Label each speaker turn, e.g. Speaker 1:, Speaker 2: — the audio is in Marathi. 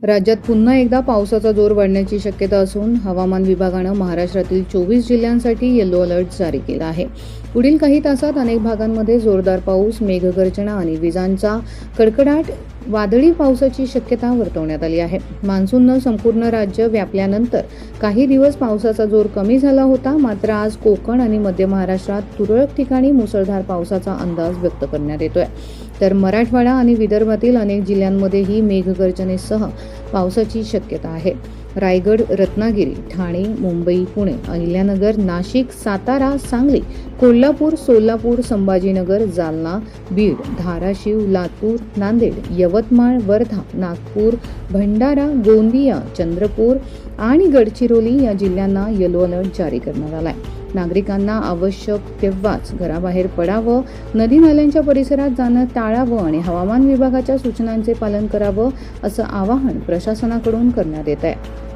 Speaker 1: राज्यात पुन्हा एकदा पावसाचा जोर वाढण्याची शक्यता असून हवामान विभागानं महाराष्ट्रातील 24 जिल्ह्यांसाठी येलो अलर्ट जारी केला आहे. पुढील काही तासात अनेक भागांमध्ये जोरदार पाऊस, मेघगर्जना आणि विजांचा कडकडाट, वादळी पावसाची शक्यता वर्तवण्यात आली आहे. मान्सूननं संपूर्ण राज्य व्यापल्यानंतर काही दिवस पावसाचा जोर कमी झाला होता. मात्र आज कोकण आणि मध्य महाराष्ट्रात तुरळक ठिकाणी मुसळधार पावसाचा अंदाज व्यक्त करण्यात येतोय. तर मराठवाडा आणि विदर्भातील अनेक जिल्ह्यांमध्येही मेघगर्जनेसह पावसाची शक्यता आहे. रायगड, रत्नागिरी, ठाणे, मुंबई, पुणे, अहिल्यानगर, नाशिक, सातारा, सांगली, कोल्हापूर, सोलापूर, संभाजीनगर, जालना, बीड, धाराशिव, लातूर, नांदेड, यवतमाळ, वर्धा, नागपूर, भंडारा, गोंदिया, चंद्रपूर आणि गडचिरोली या जिल्ह्यांना येलो अलर्ट जारी करण्यात आलाय. नागरिकांना आवश्यक तेव्हाच घराबाहेर पडावं, नदी नाल्यांच्या परिसरात जाणं टाळावं आणि हवामान विभागाच्या सूचनांचे पालन करावं असं आवाहन प्रशासनाकडून करण्यात येत आहे.